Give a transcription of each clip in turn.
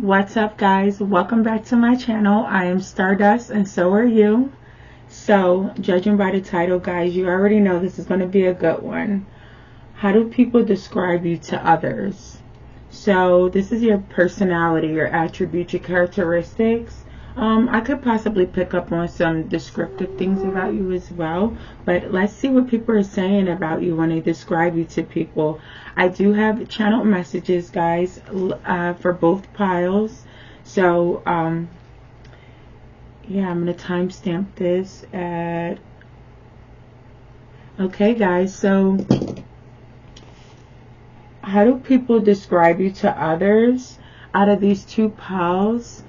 What's up, guys? Welcome back to my channel. I am Stardust and so are you. So, judging by the title, guys, you already know this is going to be a good one. How do people describe you to others? So, this is your personality, your attributes, your characteristics. I could possibly pick up on some descriptive things about you as well, but let's see what people are saying about you when they describe you to people. I do have channel messages, guys, for both piles. So, yeah, I'm going to timestamp this at... Okay, guys, so how do people describe you to others out of these two piles?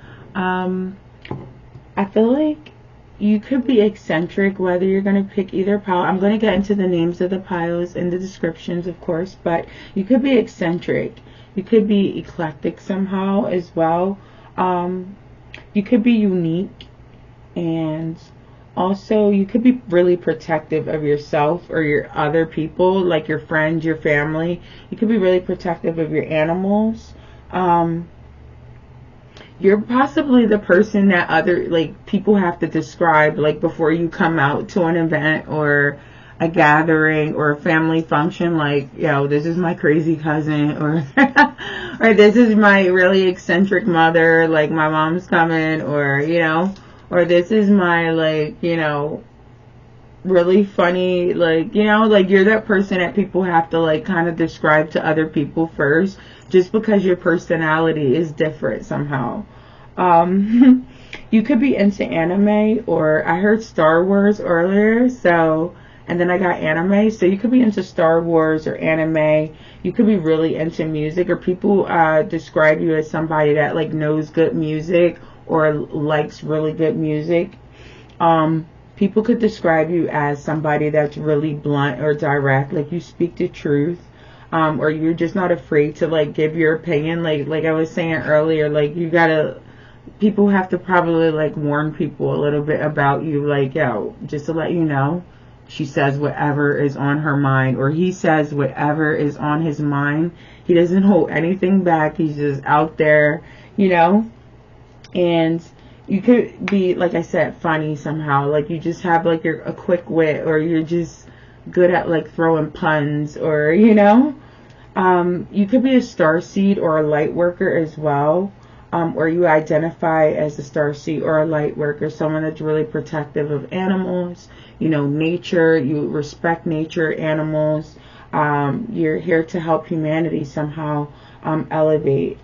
I feel like you could be eccentric, whether you're going to pick either pile. I'm going to get into the names of the piles in the descriptions, of course, but you could be eccentric. You could be eclectic somehow as well. You could be unique, and also you could be really protective of yourself or your other people, like your friends, your family. You could be really protective of your animals. You're possibly the person that other people have to describe before you come out to an event or a gathering or a family function, this is my crazy cousin, or or this is my really eccentric mother, like my mom's coming, or or this is my really funny, you're that person that people have to kind of describe to other people first, just because your personality is different somehow. You could be into anime, or I heard Star Wars earlier, so, and then I got anime, so you could be into Star Wars or anime. You could be really into music, or people describe you as somebody that knows good music or likes really good music. People could describe you as somebody that's really blunt or direct, like you speak the truth, or you're just not afraid to give your opinion. Like I was saying earlier, you gotta, people have to probably warn people a little bit about you, yo, just to let you know, she says whatever is on her mind, or he says whatever is on his mind. He doesn't hold anything back. He's just out there, and you could be, like I said, funny somehow. You just have you're a quick wit, or you're just good at throwing puns, or you could be a starseed or a light worker as well, or you identify as a starseed or a light worker, someone that's really protective of animals, nature. You respect nature, animals. You're here to help humanity somehow elevate.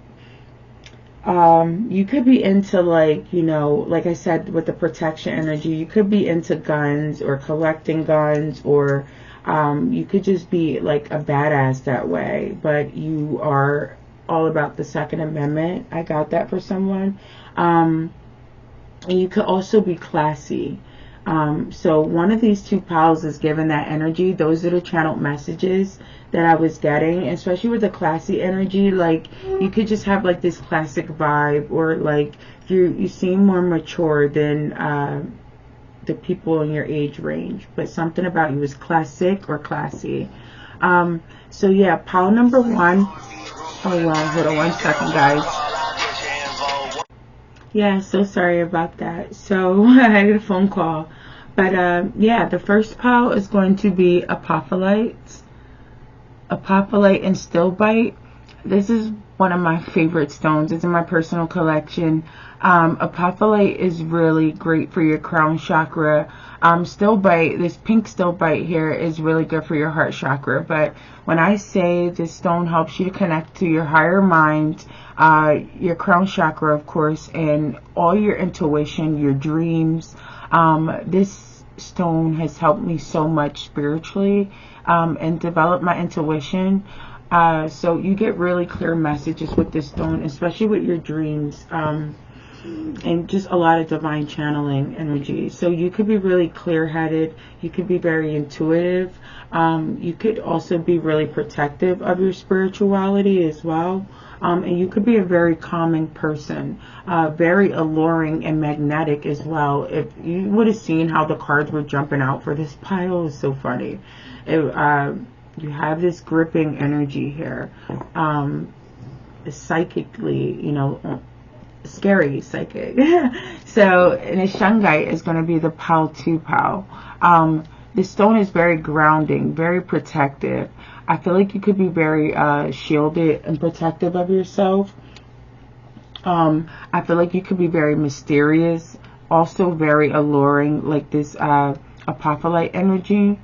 You could be into like I said, with the protection energy, you could be into guns or collecting guns, or you could just be a badass that way, but you are all about the Second Amendment. I got that for someone. And you could also be classy. So one of these two piles is given that energy. Those are the channeled messages that I was getting, especially with the classy energy. You could just have this classic vibe, or you seem more mature than the people in your age range, but something about you is classic or classy. So yeah, pile number one. Oh wow, hold on 1 second, guys. Yeah, so sorry about that. So I had a phone call. But yeah, the first pile is going to be APOPHYLLITE. APOPHYLLITE and Stillbite. This is one of my favorite stones. It's in my personal collection. APOPHYLLITE is really great for your crown chakra. Stillbite, this pink stillbite here, is really good for your heart chakra. But when I say this stone helps you to connect to your higher mind, your crown chakra, of course, and all your intuition, your dreams, this stone has helped me so much spiritually, and develop my intuition. So you get really clear messages with this stone, especially with your dreams, and just a lot of divine channeling energy. So you could be really clear-headed. You could be very intuitive. You could also be really protective of your spirituality as well. And you could be a very calming person, very alluring and magnetic as well. If you would have seen how the cards were jumping out for this pile, it was so funny. You have this gripping energy here. Psychically, scary psychic. So, and the shungite is going to be the Pao 2 Pao. The stone is very grounding, very protective. I feel like you could be very shielded and protective of yourself. I feel like you could be very mysterious, also very alluring, like this apophyllite energy,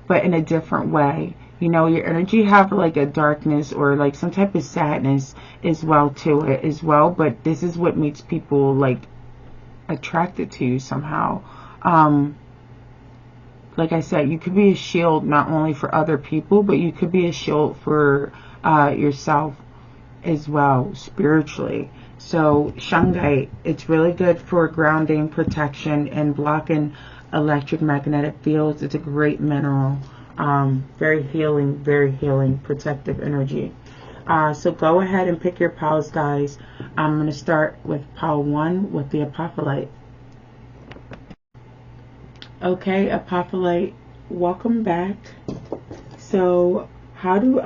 but in a different way. You know, your energy have like a darkness or like some type of sadness as well to it as well, but this is what makes people like attracted to you somehow. Like I said, you could be a shield not only for other people, but you could be a shield for yourself as well, spiritually. So shungite, it's really good for grounding, protection, and blocking electromagnetic fields. It's a great mineral. Very healing, protective energy. So go ahead and pick your pals, guys. I'm going to start with pal 1 with the apophyllite. Okay, apophyllite, welcome back. So how do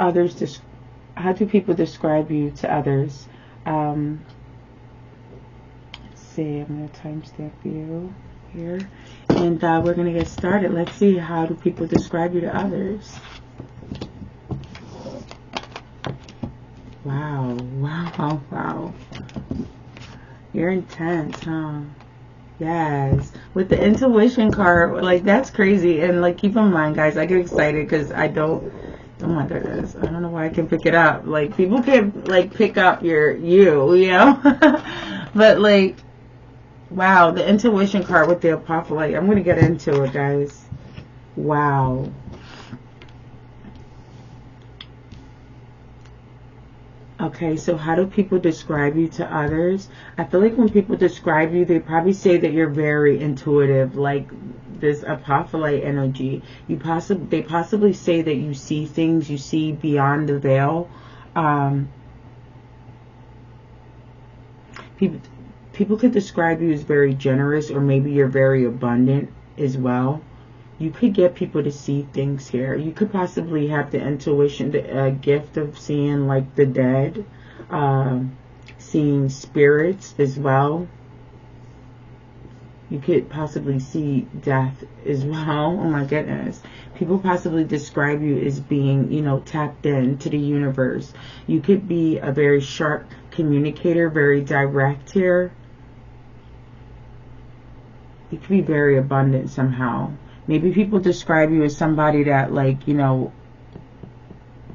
people describe you to others? Let's see, I'm going to timestamp you here. And we're going to get started. Let's see, how do people describe you to others? Wow. You're intense, huh? Yes. With the intuition card, like, that's crazy. And, like, keep in mind, guys, I get excited because I don't, oh my goodness, I don't know why I can pick it up. Like, people can, like, pick up you know? But, like, wow, the intuition card with the apophyllite. I'm going to get into it, guys. Wow. Okay, so how do people describe you to others? I feel like when people describe you, they probably say that you're very intuitive, like this apophyllite energy. They possibly say that you see things, you see beyond the veil. People could describe you as very generous, or maybe you're very abundant as well. You could get people to see things here. You could possibly have the intuition, the gift of seeing like the dead, seeing spirits as well. You could possibly see death as well. Oh my goodness. People possibly describe you as being, you know, tapped into the universe. You could be a very sharp communicator, very direct here. You could be very abundant somehow. Maybe people describe you as somebody that, like, you know,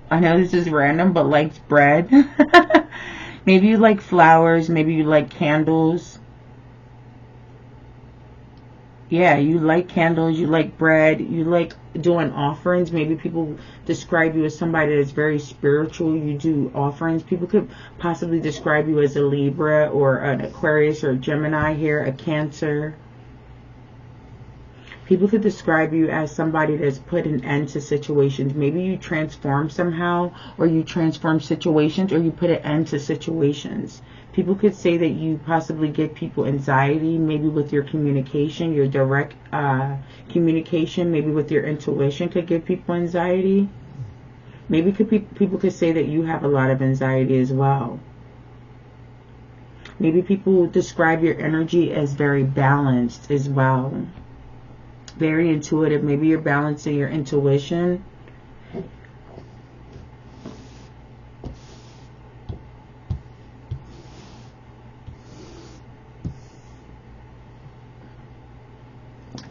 I know this is random, but likes bread. Maybe you like flowers. Maybe you like candles. Yeah, you like candles. You like bread. You like doing offerings. Maybe people describe you as somebody that's very spiritual. You do offerings. People could possibly describe you as a Libra or an Aquarius or a Gemini here, a Cancer. People could describe you as somebody that's put an end to situations. Maybe you transform somehow, or you transform situations, or you put an end to situations. People could say that you possibly give people anxiety, maybe with your communication, your direct communication, maybe with your intuition could give people anxiety. Maybe people could say that you have a lot of anxiety as well. Maybe people describe your energy as very balanced as well. Very intuitive. Maybe you're balancing your intuition.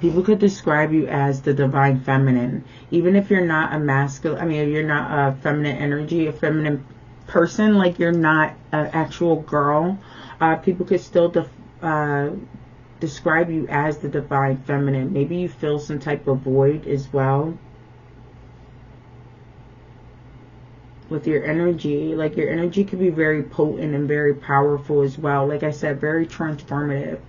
People could describe you as the divine feminine. Even if you're not a masculine, I mean, if you're not a feminine energy, a feminine person, like you're not an actual girl, people could still describe you as the divine feminine. Maybe you feel some type of void as well with your energy. Like your energy could be very potent and very powerful as well. Like I said, very transformative.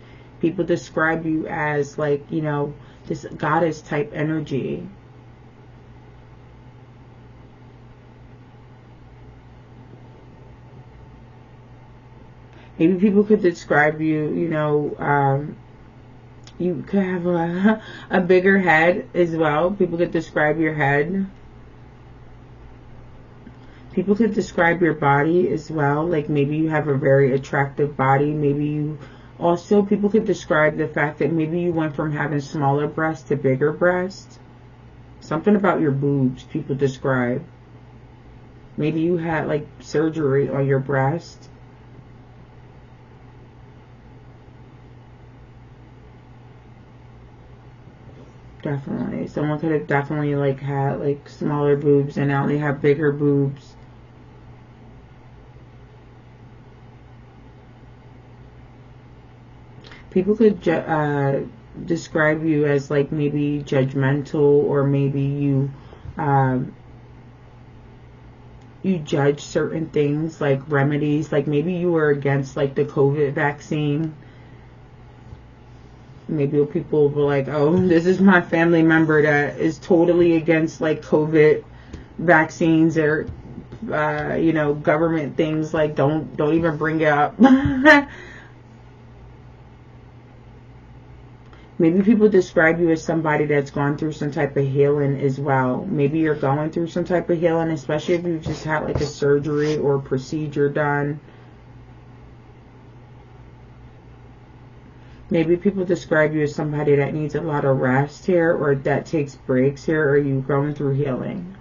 People describe you as, like, you know, this goddess type energy. Maybe people could describe you, you know, you could have a bigger head as well. People could describe your head. People could describe your body as well. Like maybe you have a very attractive body. Maybe you also, people could describe the fact that maybe you went from having smaller breasts to bigger breasts. Something about your boobs people describe. Maybe you had like surgery on your breast. Definitely. Someone could have definitely like had like smaller boobs and now they have bigger boobs. People could describe you as like maybe judgmental, or maybe you you judge certain things like remedies. Like maybe you were against like the COVID vaccine. Maybe people were like, oh, this is my family member that is totally against like COVID vaccines, or you know, government things. Like don't even bring it up. Maybe people describe you as somebody that's gone through some type of healing as well. Maybe you're going through some type of healing, especially if you've just had like a surgery or a procedure done. Maybe people describe you as somebody that needs a lot of rest here, or that takes breaks here, or you going through healing.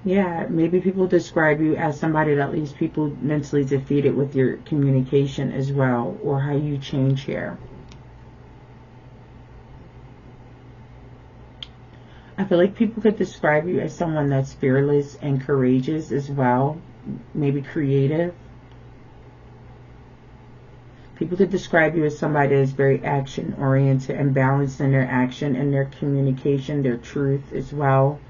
Yeah, maybe people describe you as somebody that leaves people mentally defeated with your communication as well, or how you change here. I feel like people could describe you as someone that's fearless and courageous as well, maybe creative. People could describe you as somebody that is very action-oriented and balanced in their action and their communication, their truth as well.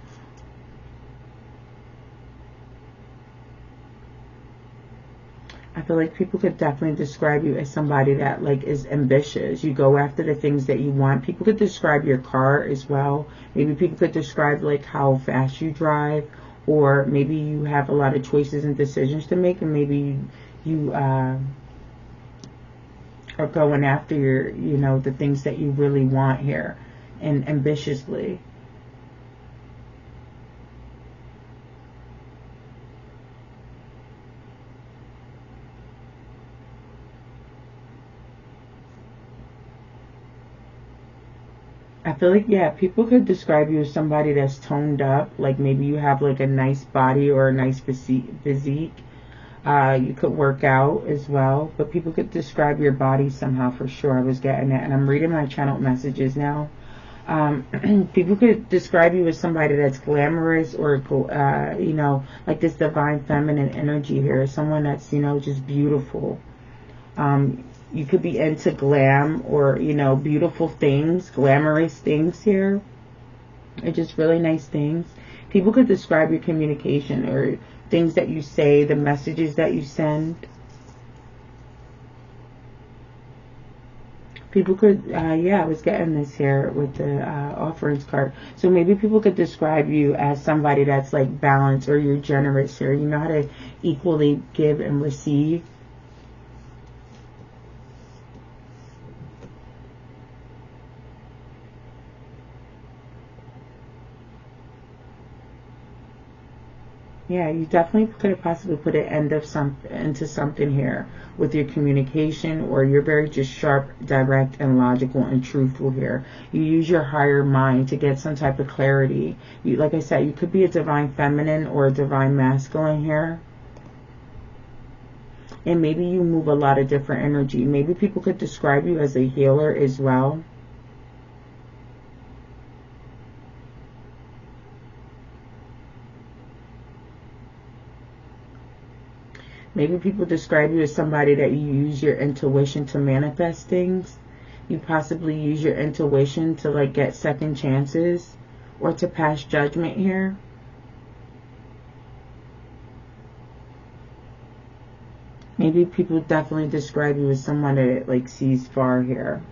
I feel like people could definitely describe you as somebody that like is ambitious. You go after the things that you want. People could describe your car as well. Maybe people could describe like how fast you drive, or maybe you have a lot of choices and decisions to make, and maybe you are going after your, you know, the things that you really want here, and ambitiously. I feel like, yeah, people could describe you as somebody that's toned up. Like maybe you have like a nice body or a nice physique. You could work out as well, but people could describe your body somehow for sure. I was getting that, and I'm reading my channel messages now. People could describe you as somebody that's glamorous, or you know, like this divine feminine energy here. Someone that's, you know, just beautiful. You could be into glam, or, you know, beautiful things, glamorous things here. They're just really nice things. People could describe your communication, or things that you say, the messages that you send. People could, yeah, I was getting this here with the offerings card. So maybe people could describe you as somebody that's like balanced, or you're generous here. You know how to equally give and receive. Yeah, you definitely could have possibly put an end of into something here with your communication, or you're very just sharp, direct, and logical and truthful here. You use your higher mind to get some type of clarity. You, like I said, you could be a divine feminine or a divine masculine here. And maybe you move a lot of different energy. Maybe people could describe you as a healer as well. Maybe people describe you as somebody that you use your intuition to manifest things. You possibly use your intuition to like get second chances, or to pass judgment here. Maybe people definitely describe you as someone that like sees far here.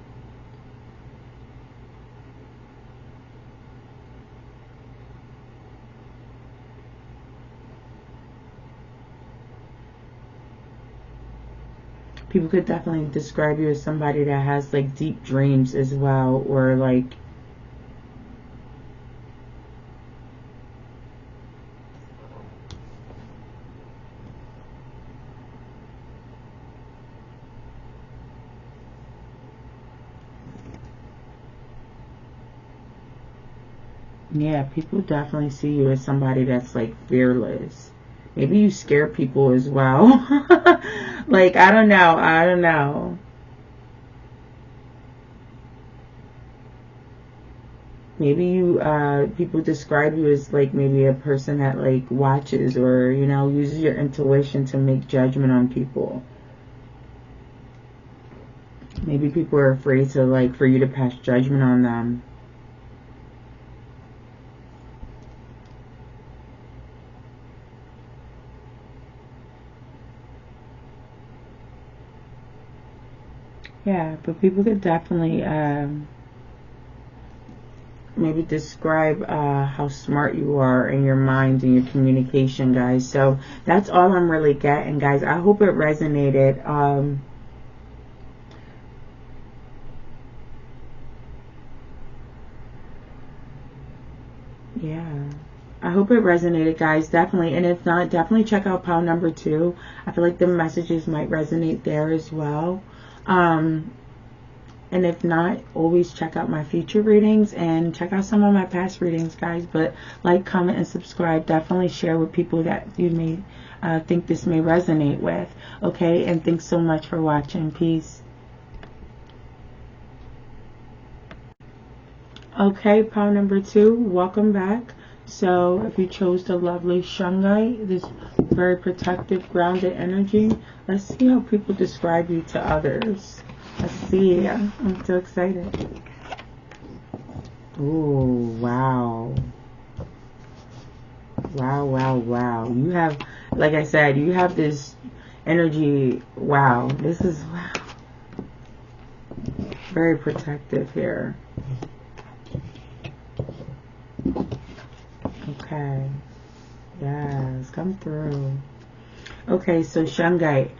People could definitely describe you as somebody that has like deep dreams as well, or like Yeah, people definitely see you as somebody that's like fearless. Maybe you scare people as well. Like, I don't know. I don't know. Maybe you, people describe you as like maybe a person that like watches or, you know, uses your intuition to make judgment on people. Maybe people are afraid to like, for you to pass judgment on them. Yeah, but people could definitely, maybe describe how smart you are in your mind and your communication, guys. So that's all I'm really getting, guys. I hope it resonated. Yeah, I hope it resonated, guys. Definitely. And if not, definitely check out pile number 2. I feel like the messages might resonate there as well. And if not, always check out my future readings and check out some of my past readings, guys. But like, comment, and subscribe. Definitely share with people that you may think this may resonate with. Okay? And thanks so much for watching. Peace. Okay, pile number 2. Welcome back. So if you chose the lovely Shungite, this very protective, grounded energy, let's see how people describe you to others. Let's see. I'm so excited. Ooh, wow. Wow, wow, wow. You have, like I said, you have this energy. Wow. This is, wow. Very protective here. Okay. Yes, come through. Okay, so Shungite.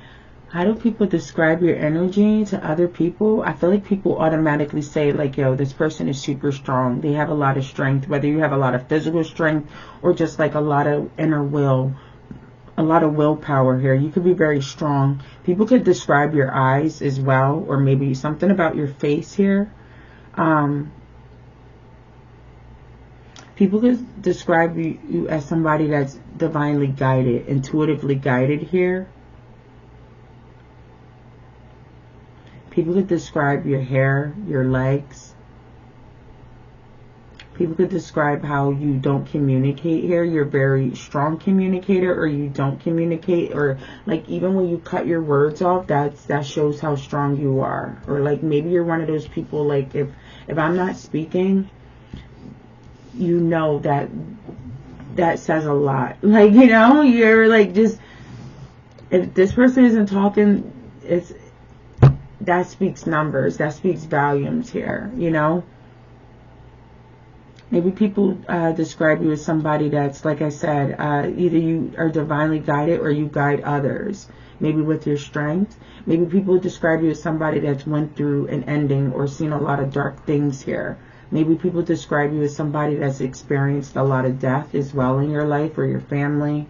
How do people describe your energy to other people? I feel like people automatically say like, yo, this person is super strong. They have a lot of strength, whether you have a lot of physical strength or just like a lot of inner will, a lot of willpower here. You could be very strong. People could describe your eyes as well, or maybe something about your face here. People could describe you as somebody that's divinely guided, intuitively guided here. People could describe your hair, your legs. People could describe how you don't communicate here. You're a very strong communicator, or you don't communicate, or like even when you cut your words off, that shows how strong you are. Or like maybe you're one of those people, like if I'm not speaking, you know that says a lot. Like, you know, you're like, just if this person isn't talking, that speaks numbers, that speaks volumes here, you know. Maybe people describe you as somebody that's, like I said, either you are divinely guided or you guide others, maybe with your strength. Maybe people describe you as somebody that's went through an ending or seen a lot of dark things here. Maybe people describe you as somebody that's experienced a lot of death as well in your life or your family.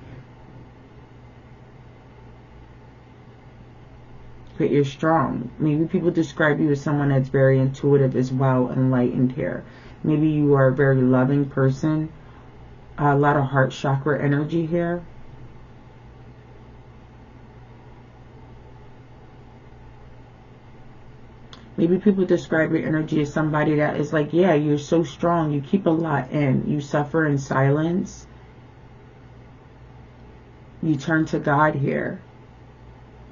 But you're strong. Maybe people describe you as someone that's very intuitive as well, enlightened here. Maybe you are a very loving person. A lot of heart chakra energy here. Maybe people describe your energy as somebody that is like, yeah, you're so strong. You keep a lot in. You suffer in silence. You turn to God here.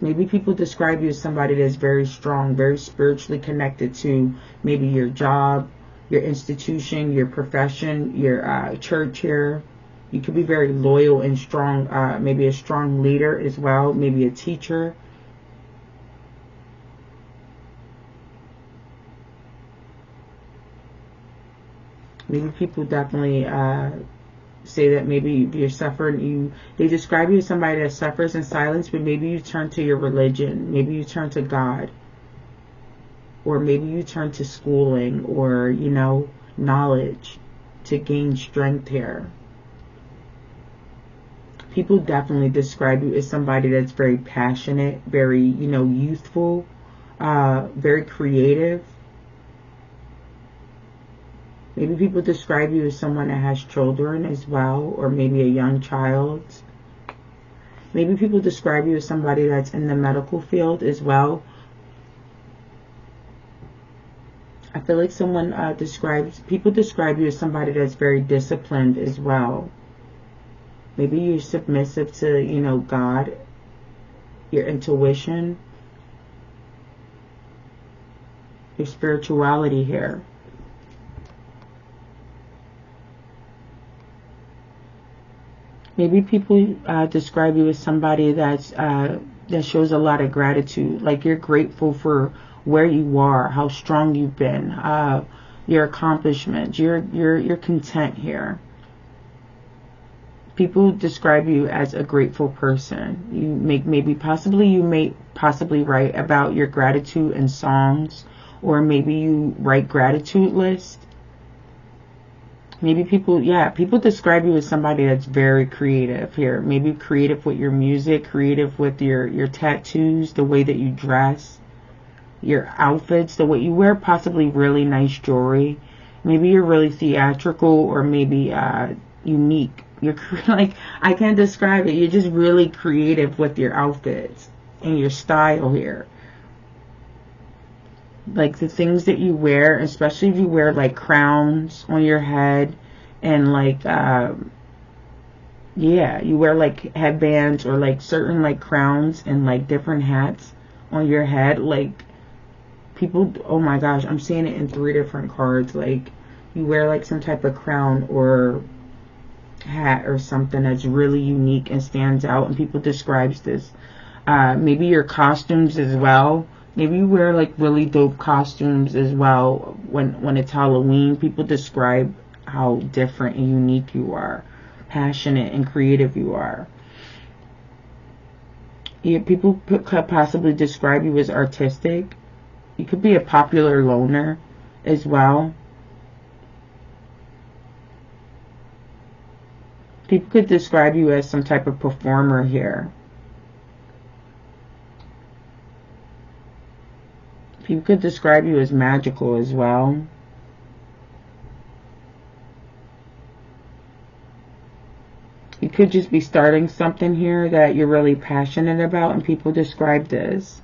Maybe people describe you as somebody that's very strong, very spiritually connected to maybe your job, your institution, your profession, your church here. You could be very loyal and strong, maybe a strong leader as well, maybe a teacher. Maybe people definitely say that maybe you're suffering. They describe you as somebody that suffers in silence, but maybe you turn to your religion. Maybe you turn to God. Or maybe you turn to schooling or, you know, knowledge to gain strength here. People definitely describe you as somebody that's very passionate, very, you know, youthful, very creative. Maybe people describe you as someone that has children as well, or maybe a young child. Maybe people describe you as somebody that's in the medical field as well. I feel like someone people describe you as somebody that's very disciplined as well. Maybe you're submissive to, you know, God, your intuition, your spirituality here. Maybe people describe you as somebody that's that shows a lot of gratitude. Like you're grateful for where you are, how strong you've been, your accomplishments. You're content here. People describe you as a grateful person. You may possibly write about your gratitude in songs, or maybe you write gratitude lists. Maybe people describe you as somebody that's very creative here. Maybe creative with your music, creative with your tattoos, the way that you dress, your outfits, the way you wear possibly really nice jewelry. Maybe you're really theatrical, or maybe unique. You're like, I can't describe it. You're just really creative with your outfits and your style here. Like the things that you wear, especially if you wear like crowns on your head, and like you wear like headbands, or like certain like crowns and like different hats on your head. Like people, oh my gosh, I'm seeing it in 3 different cards. Like you wear like some type of crown or hat or something that's really unique and stands out, and people describes this. Maybe your costumes as well. Maybe you wear like really dope costumes as well when it's Halloween. People describe how different and unique you are, passionate and creative you are. Yeah, people could possibly describe you as artistic. You could be a popular loner as well. People could describe you as some type of performer here. People could describe you as magical as well. You could just be starting something here that you're really passionate about, and people describe this.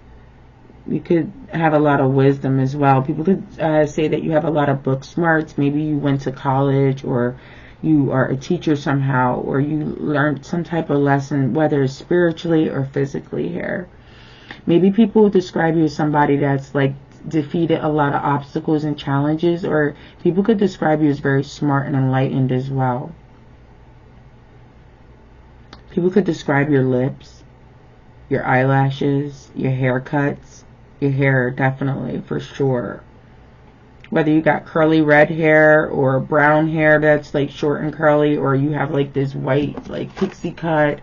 You could have a lot of wisdom as well. People could say that you have a lot of book smarts. Maybe you went to college, or you are a teacher somehow, or you learned some type of lesson, whether it's spiritually or physically here. Maybe people describe you as somebody that's like defeated a lot of obstacles and challenges, or people could describe you as very smart and enlightened as well. People could describe your lips, your eyelashes, your haircuts, your hair, definitely, for sure. Whether you got curly red hair or brown hair that's like short and curly, or you have like this white like pixie cut.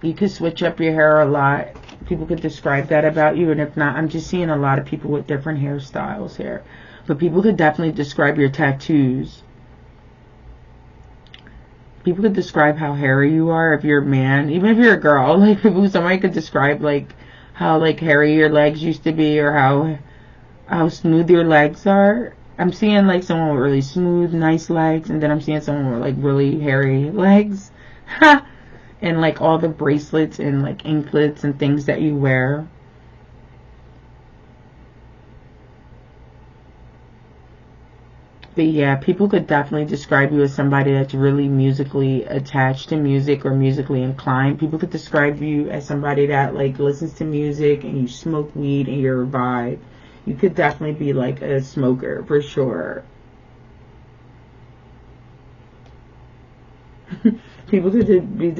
You could switch up your hair a lot. People could describe that about you, and if not, I'm just seeing a lot of people with different hairstyles here. But people could definitely describe your tattoos. People could describe how hairy you are if you're a man, even if you're a girl. Like somebody could describe like how like hairy your legs used to be, or how smooth your legs are. I'm seeing like someone with really smooth, nice legs, and then I'm seeing someone with like really hairy legs. And like all the bracelets and like anklets and things that you wear. But yeah, people could definitely describe you as somebody that's really musically attached to music or musically inclined. People could describe you as somebody that like listens to music, and you smoke weed and you're a vibe. You could definitely be like a smoker for sure. People could be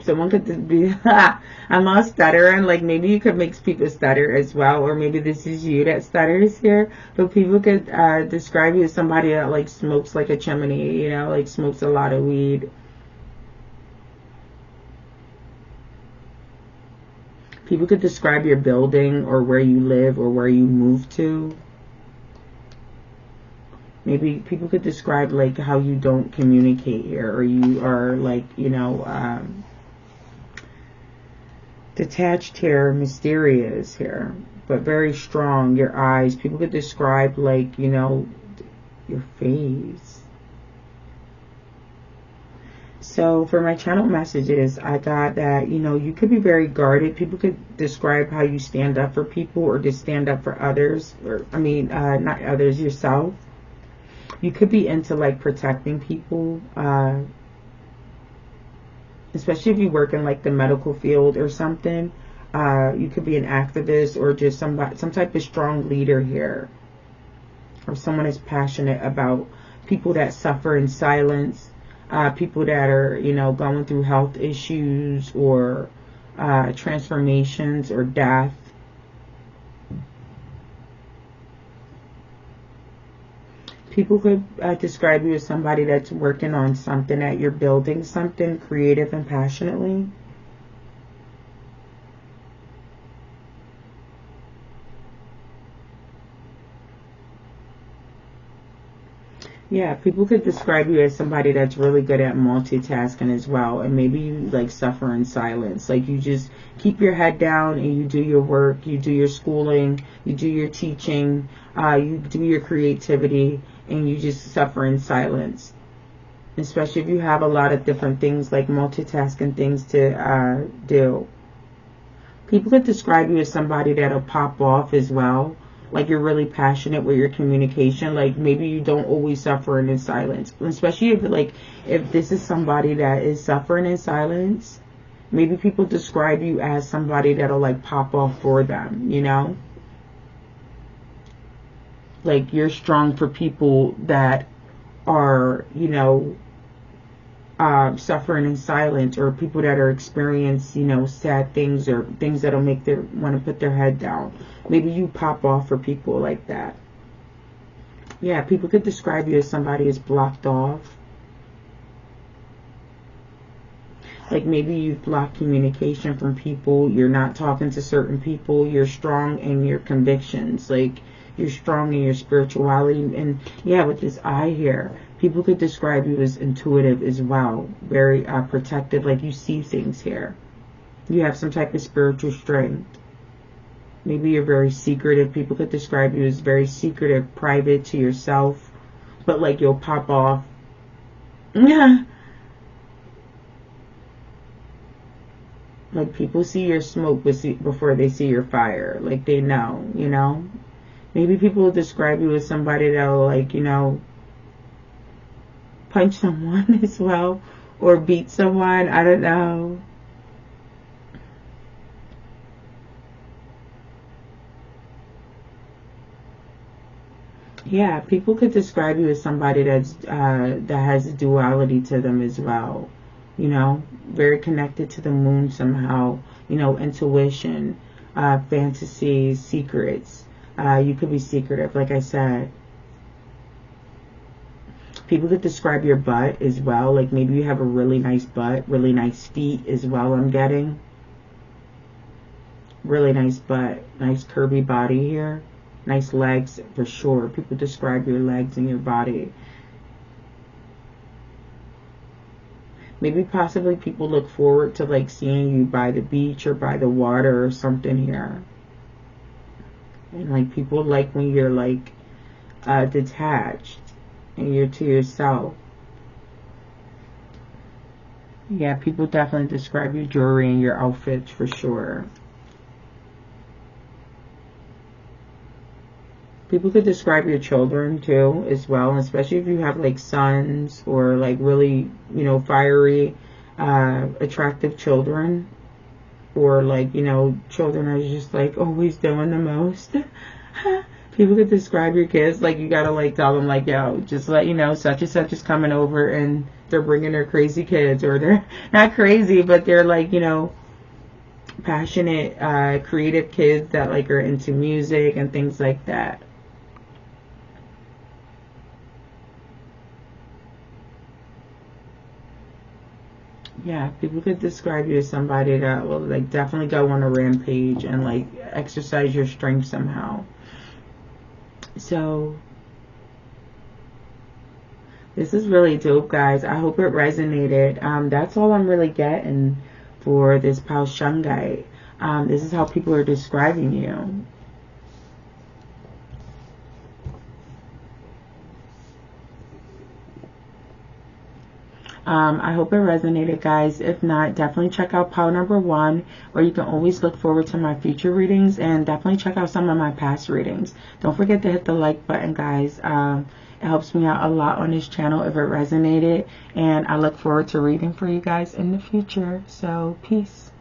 someone could be I'm all stuttering. Like maybe you could make people stutter as well, or maybe this is you that stutters here. But people could describe you as somebody that like smokes like a chimney, you know, like smokes a lot of weed. People could describe your building, or where you live, or where you move to. Maybe people could describe like how you don't communicate here, or you are like, you know, detached here, mysterious here, but very strong. Your eyes. People could describe like, you know, your face. So for my channel messages, I got that, you know, you could be very guarded. People could describe how you stand up for people or just stand up for others. Or, I mean, not others, yourself. You could be into like protecting people, especially if you work in like the medical field or something. You could be an activist or just some type of strong leader here, or someone is passionate about people that suffer in silence, people that are, you know, going through health issues or transformations or death. People could describe you as somebody that's working on something, that you're building something creative and passionately. Yeah, people could describe you as somebody that's really good at multitasking as well. And maybe you like suffer in silence. Like you just keep your head down and you do your work, you do your schooling, you do your teaching, you do your creativity, and you just suffer in silence. Especially if you have a lot of different things, like multitasking things to do. People could describe you as somebody that'll pop off as well. Like you're really passionate with your communication. Like maybe you don't always suffer in silence. Especially if this is somebody that is suffering in silence, maybe people describe you as somebody that'll like pop off for them, you know? Like you're strong for people that are, you know, suffering in silence, or people that are experiencing, you know, sad things or things that'll make them want to put their head down. Maybe you pop off for people like that. Yeah, people could describe you as somebody who's blocked off. Like maybe you've blocked communication from people. You're not talking to certain people. You're strong in your convictions. Like you're strong in your spirituality. And yeah, with this eye here, people could describe you as intuitive as well. Very protective. Like you see things here. You have some type of spiritual strength. Maybe you're very secretive. People could describe you as very secretive, private to yourself. But like you'll pop off. Yeah. Like people see your smoke before they see your fire. Like they know, you know. Maybe people will describe you as somebody that'll like, you know, punch someone as well. Or beat someone. I don't know. Yeah, people could describe you as somebody that's that has a duality to them as well. You know, very connected to the moon somehow. You know, intuition, fantasies, secrets. You could be secretive, like I said. People could describe your butt as well. Like maybe you have a really nice butt, really nice feet as well, I'm getting. Really nice butt, nice curvy body here. Nice legs for sure. People describe your legs and your body. Maybe possibly people look forward to like seeing you by the beach or by the water or something here. And like people like when you're like detached and you're to yourself. Yeah, people definitely describe your jewelry and your outfits for sure. People could describe your children too as well, especially if you have like sons or like really, you know, fiery, attractive children, or like, you know, children are just like always doing the most. People could describe your kids like you gotta like tell them like, yo, just let you know such and such is coming over and they're bringing their crazy kids, or they're not crazy but they're like, you know, passionate, creative kids that like are into music and things like that. Yeah, people could describe you as somebody that will like definitely go on a rampage and like exercise your strength somehow. So this is really dope, guys. I hope it resonated. That's all I'm really getting for this pal Shungite. This is how people are describing you. I hope it resonated, guys. If not, definitely check out pile number 1, where you can always look forward to my future readings, and definitely check out some of my past readings. Don't forget to hit the like button, guys. It helps me out a lot on this channel if it resonated, and I look forward to reading for you guys in the future. So peace.